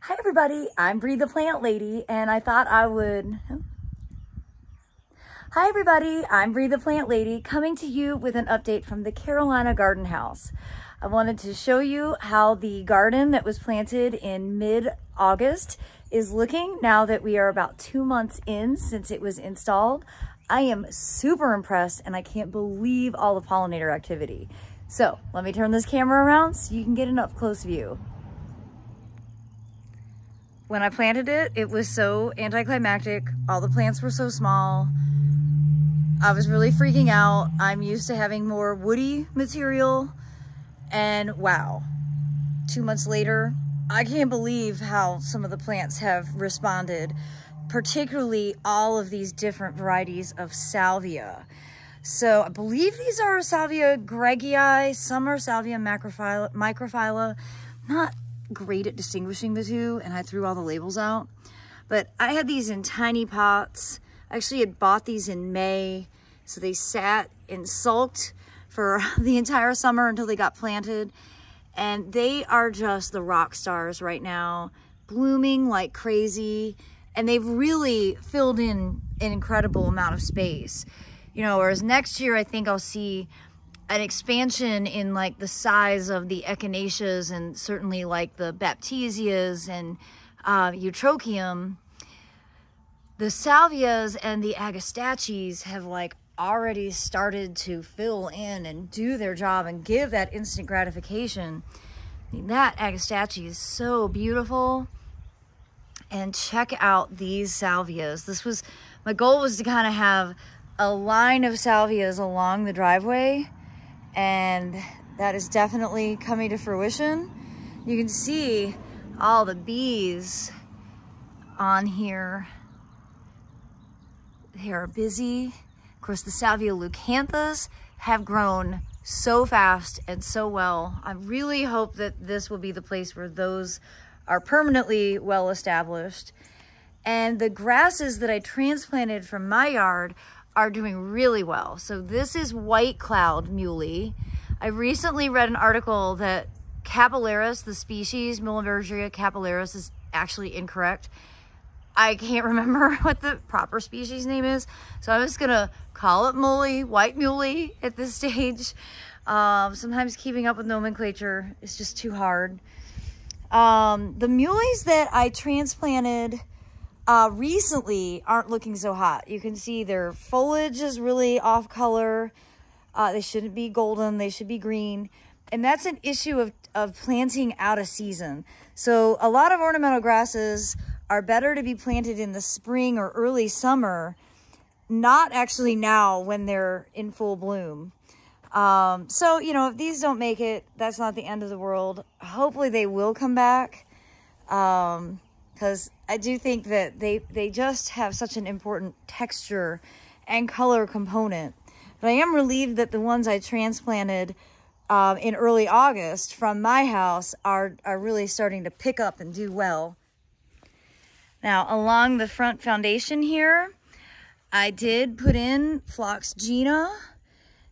Hi everybody, I'm Bree the Plant Lady, and I thought I would... Hi everybody, I'm Bree the Plant Lady, coming to you with an update from the Carolina Garden House. I wanted to show you how the garden that was planted in mid-August is looking now that we are about 2 months in since it was installed. I am super impressed and I can't believe all the pollinator activity. So let me turn this camera around so you can get an up-close view. When I planted it, it was so anticlimactic. All the plants were so small. I was really freaking out. I'm used to having more woody material. And wow, 2 months later, I can't believe how some of the plants have responded, particularly all of these different varieties of salvia. So I believe these are Salvia gregii, some are Salvia microphylla. Not great at distinguishing the two, and I threw all the labels out. But I had these in tiny pots. I actually had bought these in May, so they sat and sulked for the entire summer until they got planted. And they are just the rock stars right now, blooming like crazy. And they've really filled in an incredible amount of space. You know, whereas next year I think I'll see an expansion in like the size of the echinaceas and certainly like the baptisias and eutrochium. The salvias and the agastaches have like already started to fill in and do their job and give that instant gratification. I mean, that agastache is so beautiful. And check out these salvias. My goal was to kind of have a line of salvias along the driveway, and that is definitely coming to fruition. You can see all the bees on here. They are busy. Of course, the Salvia leucanthus have grown so fast and so well. I really hope that this will be the place where those are permanently well established. And the grasses that I transplanted from my yard are doing really well. So this is white cloud muley. I recently read an article that capillaris, the species, Mulivergia capillaris, is actually incorrect. I can't remember what the proper species name is, so I'm just gonna call it muley, white muley at this stage. Sometimes keeping up with nomenclature is just too hard. The muleys that I transplanted recently aren't looking so hot. You can see their foliage is really off color. They shouldn't be golden, they should be green. And that's an issue of planting out of season. So a lot of ornamental grasses are better to be planted in the spring or early summer, not actually now when they're in full bloom. So, you know, if these don't make it, that's not the end of the world. Hopefully they will come back. Because I do think that they just have such an important texture and color component. But I am relieved that the ones I transplanted in early August from my house are really starting to pick up and do well. Now, along the front foundation here, I did put in Phlox Gina,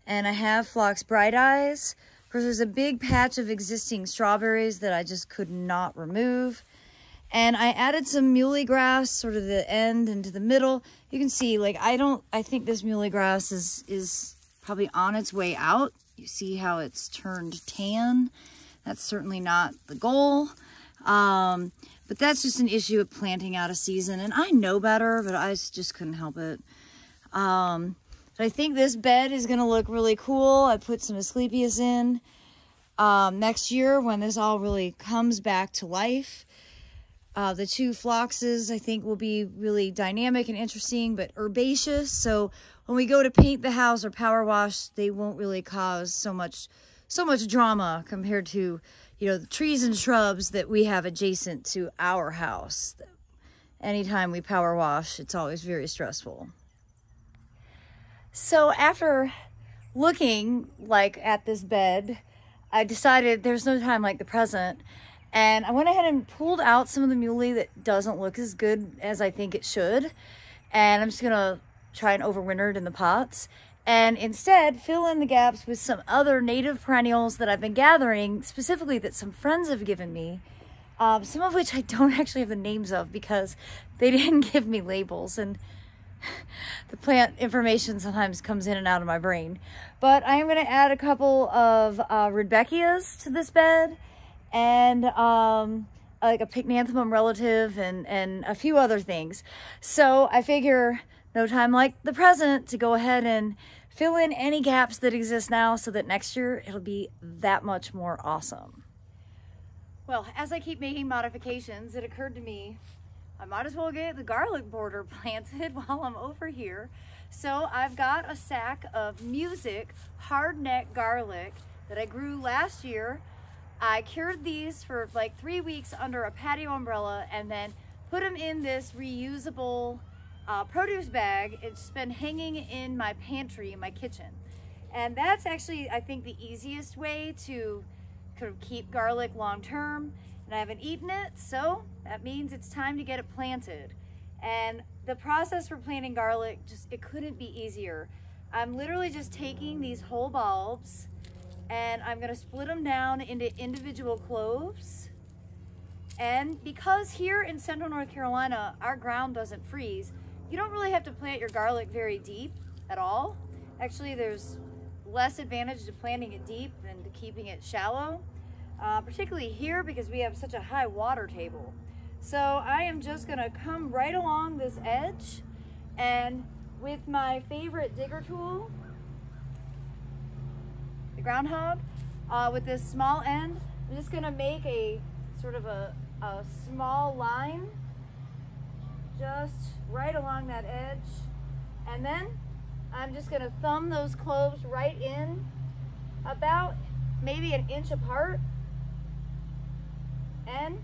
and I have Phlox Bright Eyes. Of course, there's a big patch of existing strawberries that I just could not remove. And I added some muley grass, sort of the end into the middle. You can see, like, I think this muley grass is probably on its way out. You see how it's turned tan. That's certainly not the goal. But that's just an issue of planting out of season. And I know better, but I just couldn't help it. So I think this bed is gonna look really cool. I put some Asclepias in. Next year, when this all really comes back to life, the two phloxes, I think, will be really dynamic and interesting, but herbaceous. So when we go to paint the house or power wash, they won't really cause so much drama compared to, you know, the trees and shrubs that we have adjacent to our house. Anytime we power wash, it's always very stressful. So after looking at this bed, I decided there's no time like the present. And I went ahead and pulled out some of the muley that doesn't look as good as I think it should. And I'm just gonna try and overwinter it in the pots. And instead fill in the gaps with some other native perennials that I've been gathering, specifically that some friends have given me. some of which I don't actually have the names of because they didn't give me labels, and the plant information sometimes comes in and out of my brain. But I am going to add a couple of Rudbeckias to this bed, and like a Pycnanthemum relative, and a few other things. So I figure no time like the present to go ahead and fill in any gaps that exist now so that next year it'll be that much more awesome. Well, as I keep making modifications, it occurred to me I might as well get the garlic border planted while I'm over here. So I've got a sack of Music hardneck garlic that I grew last year. I cured these for like 3 weeks under a patio umbrella and then put them in this reusable produce bag. It's been hanging in my pantry, in my kitchen. And that's actually, I think, the easiest way to kind of keep garlic long term. And I haven't eaten it, so that means it's time to get it planted. And the process for planting garlic, it couldn't be easier. I'm literally just taking these whole bulbs and I'm gonna split them down into individual cloves. And because here in central North Carolina, our ground doesn't freeze, you don't really have to plant your garlic very deep at all. Actually, there's less advantage to planting it deep than to keeping it shallow, particularly here because we have such a high water table. So I am just gonna come right along this edge, and with my favorite digger tool, the groundhog, with this small end, I'm just gonna make a sort of a small line just right along that edge, and then I'm just gonna thumb those cloves right in about maybe an inch apart, and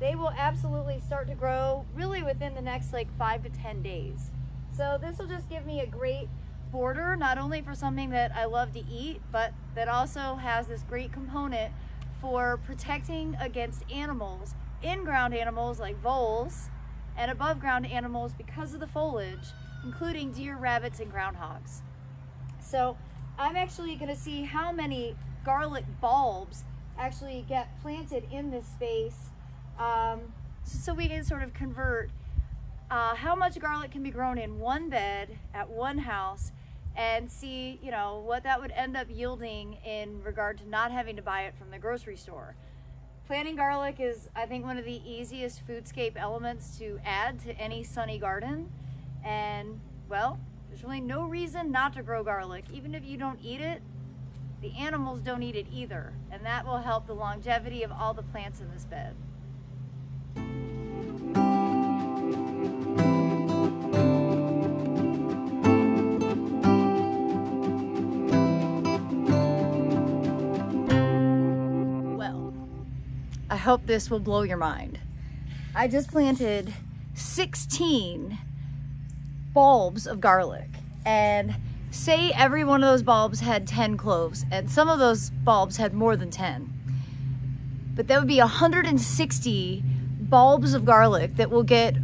they will absolutely start to grow really within the next like 5 to 10 days. So this will just give me a great border, not only for something that I love to eat, but that also has this great component for protecting against animals, in-ground animals like voles, and above ground animals because of the foliage, including deer, rabbits, and groundhogs. So I'm actually gonna see how many garlic bulbs actually get planted in this space, so we can sort of convert how much garlic can be grown in one bed at one house, and see, you know, what that would end up yielding in regard to not having to buy it from the grocery store. Planting garlic is, I think, one of the easiest foodscape elements to add to any sunny garden. And, well, there's really no reason not to grow garlic. Even if you don't eat it, the animals don't eat it either. And that will help the longevity of all the plants in this bed. I hope this will blow your mind. I just planted 16 bulbs of garlic, and say every one of those bulbs had 10 cloves, and some of those bulbs had more than 10. But that would be 160 bulbs of garlic that will get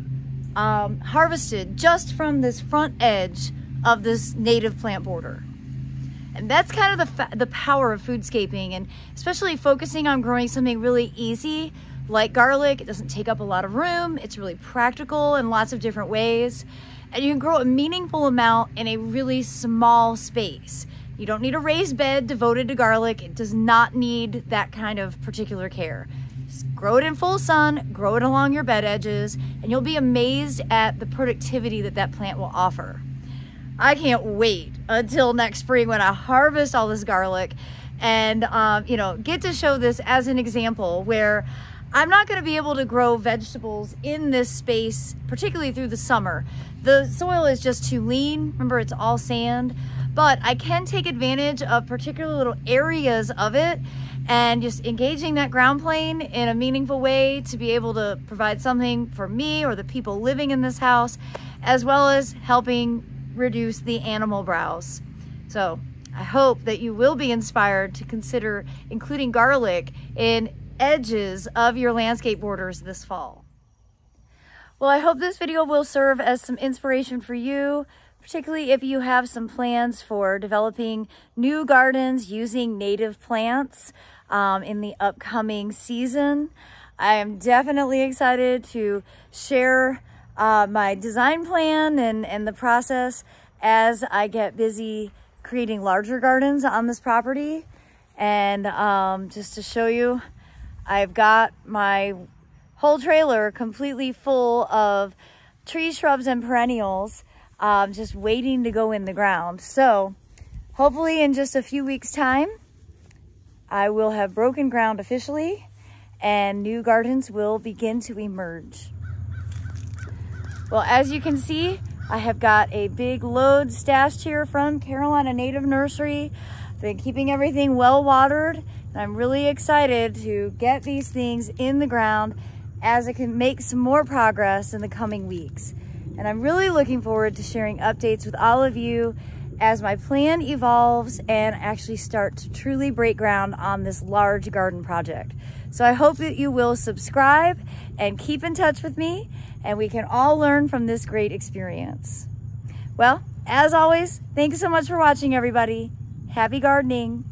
harvested just from this front edge of this native plant border. And that's kind of the power of foodscaping, and especially focusing on growing something really easy like garlic. It doesn't take up a lot of room. It's really practical in lots of different ways. And you can grow a meaningful amount in a really small space. You don't need a raised bed devoted to garlic. It does not need that kind of particular care. Just grow it in full sun, grow it along your bed edges, and you'll be amazed at the productivity that that plant will offer. I can't wait until next spring when I harvest all this garlic and you know, get to show this as an example where I'm not going to be able to grow vegetables in this space, particularly through the summer. The soil is just too lean. Remember, it's all sand, but I can take advantage of particular little areas of it and just engaging that ground plane in a meaningful way to be able to provide something for me or the people living in this house, as well as helping reduce the animal browse. So I hope that you will be inspired to consider including garlic in edges of your landscape borders this fall. Well, I hope this video will serve as some inspiration for you, particularly if you have some plans for developing new gardens using native plants. in the upcoming season. I am definitely excited to share my design plan and the process as I get busy creating larger gardens on this property. And just to show you, I've got my whole trailer completely full of trees, shrubs, and perennials, just waiting to go in the ground. So hopefully in just a few weeks' time, I will have broken ground officially and new gardens will begin to emerge. Well, as you can see, I have got a big load stashed here from Carolina Native Nursery. I've been keeping everything well watered, and I'm really excited to get these things in the ground as I can make some more progress in the coming weeks. And I'm really looking forward to sharing updates with all of you as my plan evolves and actually start to truly break ground on this large garden project. So I hope that you will subscribe and keep in touch with me, and we can all learn from this great experience. Well, as always, thanks so much for watching, everybody. Happy gardening.